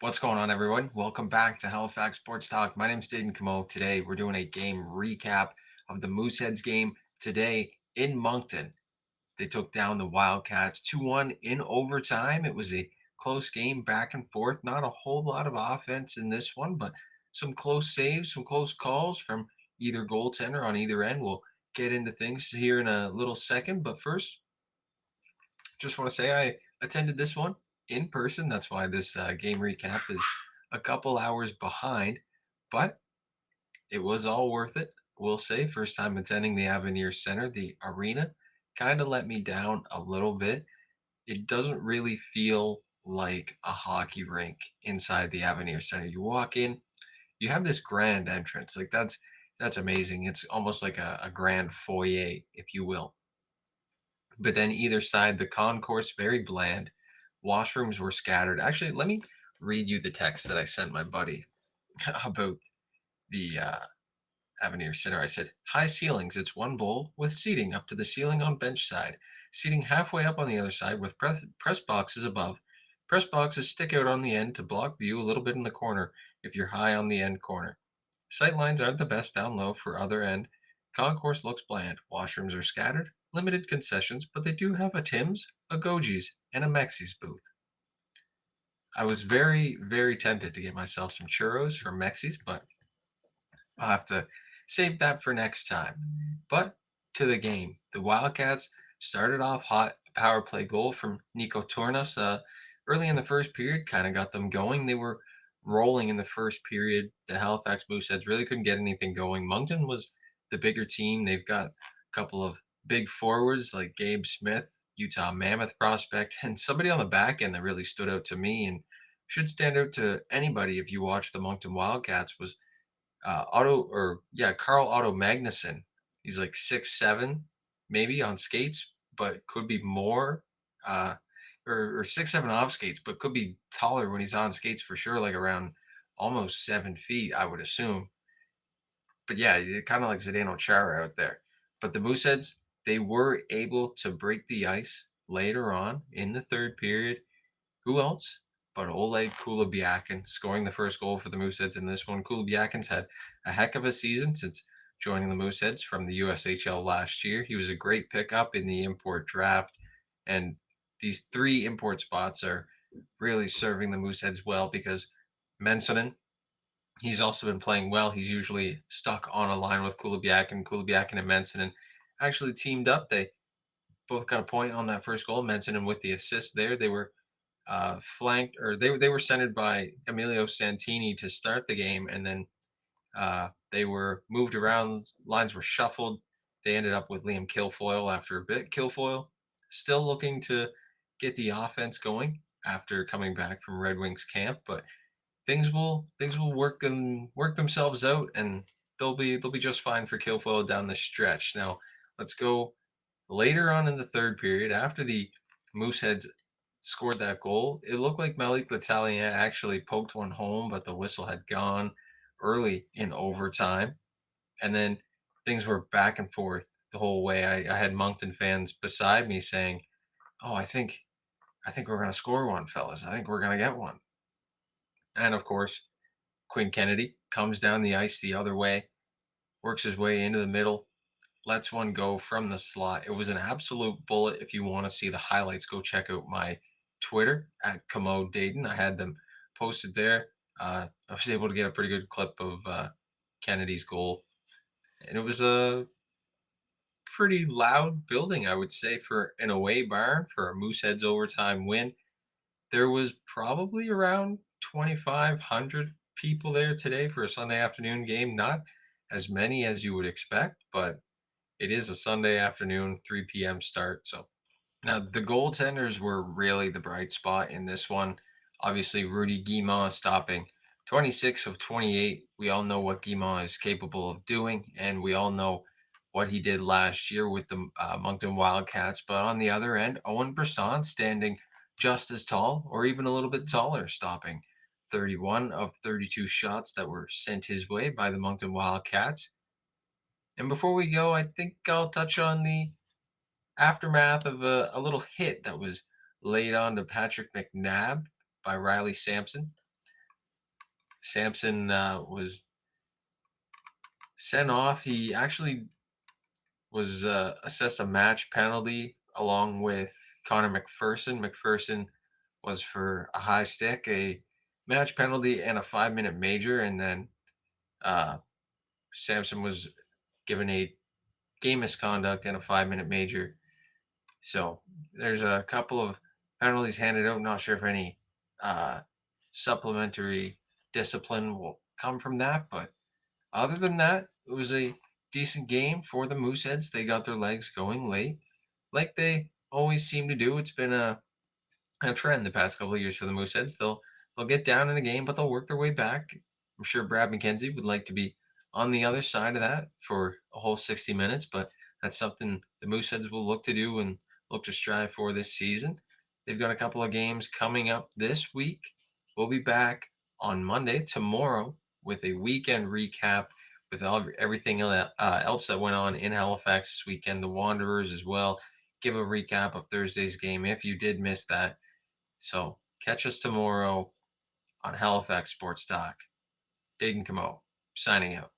What's going on, everyone? Welcome back to Halifax Sports Talk. My name's Dayton Camo. Today, we're doing a game recap of the Mooseheads game today in Moncton. They took down the Wildcats 2-1 in overtime. It was a close game back and forth. Not a whole lot of offense in this one, but some close saves, some close calls from either goaltender on either end. We'll get into things here in a little second. But first, just want to say I attended this one in person. That's why this game recap is a couple hours behind, but it was all worth it. We'll say first time attending the Avenir Center, the arena kind of let me down a little bit. It doesn't really feel like a hockey rink inside the Avenir Center. You walk in, you have this grand entrance. Like that's amazing. It's almost like a grand foyer, if you will. But then either side, the concourse very bland. Washrooms were scattered. Actually, let me read you the text that I sent my buddy about the Avenir Center. I said, high ceilings. It's one bowl with seating up to the ceiling on bench side. Seating halfway up on the other side with press boxes above. Press boxes stick out on the end to block view a little bit in the corner if you're high on the end corner. Sight lines aren't the best down low for other end. Concourse looks bland. Washrooms are scattered. Limited concessions, but they do have a Tim's, a Goji's, and a Mexi's booth. I was very, very tempted to get myself some churros from Mexi's, but I'll have to save that for next time. But to the game, the Wildcats started off hot. Power play goal from Nico Tornas early in the first period kind of got them going. They were rolling in the first period. The Halifax Mooseheads really couldn't get anything going. Moncton was the bigger team. They've got a couple of big forwards like Gabe Smith, Utah Mammoth prospect, and somebody on the back end that really stood out to me and should stand out to anybody if you watch the Moncton Wildcats was Carl Otto Magnuson. He's like 6'7", maybe on skates, but could be more. Uh, or 6'7" off skates, but could be taller when he's on skates for sure, like around almost 7 feet, I would assume. But yeah, kind of like Zdeno Chara out there. But the Mooseheads, they were able to break the ice later on in the third period. Who else but Oleg Kulibiakin scoring the first goal for the Mooseheads in this one? Kulibiakin's had a heck of a season since joining the Mooseheads from the USHL last year. He was a great pickup in the import draft, and these three import spots are really serving the Mooseheads well because Mensonen, he's also been playing well. He's usually stuck on a line with Kulibiakin. Kulibiakin and Mensonen actually teamed up. They both got a point on that first goal. Mensonen with the assist there. They were flanked, or they were centered by Emilio Santini to start the game, and then they were moved around. Lines were shuffled. They ended up with Liam Kilfoyle after a bit. Kilfoyle still looking to get the offense going after coming back from Red Wings camp, but things will work themselves out, and they'll be just fine for Kilfoyle down the stretch. Now let's go later on in the third period after the Mooseheads scored that goal. It looked like Malik Letalien actually poked one home, but the whistle had gone early in overtime. And then things were back and forth the whole way. I had Moncton fans beside me saying, "Oh, I think we're gonna score one, fellas. I think we're gonna get one." And of course, Quinn Kennedy comes down the ice the other way, works his way into the middle, lets one go from the slot. It was an absolute bullet. If you want to see the highlights, go check out my Twitter at Commode Dayton. I had them posted there. I was able to get a pretty good clip of Kennedy's goal, and it was a pretty loud building, I would say, for an away barn for a Mooseheads overtime win. There was probably around 2,500 people there today for a Sunday afternoon game. Not as many as you would expect, but it is a Sunday afternoon, 3 p.m. start. So now the goaltenders were really the bright spot in this one. Obviously, Rudy Guimont stopping 26 of 28. We all know what Guimont is capable of doing, and we all know what he did last year with the Moncton Wildcats. But on the other end, Owen Brisson standing just as tall or even a little bit taller, stopping 31 of 32 shots that were sent his way by the Moncton Wildcats. And before we go, I think I'll touch on the aftermath of a little hit that was laid on to Patrick McNabb by Riley Sampson. Samson was sent off. He actually was assessed a match penalty along with Connor McPherson. McPherson was for a high stick, a match penalty, and a 5 minute major. And then uh, Samson was given a game misconduct and a 5 minute major. So there's a couple of penalties handed out. Not sure if any uh, supplementary discipline will come from that, but other than that, it was a decent game for the Mooseheads. They got their legs going late, like they always seem to do. It's been a trend the past couple of years for the Mooseheads. They'll get down in a game, but they'll work their way back. I'm sure Brad McKenzie would like to be on the other side of that for a whole 60 minutes, but that's something the Mooseheads will look to do and look to strive for this season. They've got a couple of games coming up this week. We'll be back on Monday, tomorrow, with a weekend recap with everything else that went on in Halifax this weekend, the Wanderers as well. Give a recap of Thursday's game if you did miss that. So catch us tomorrow on Halifax Sports Talk. Dayton Camo, signing out.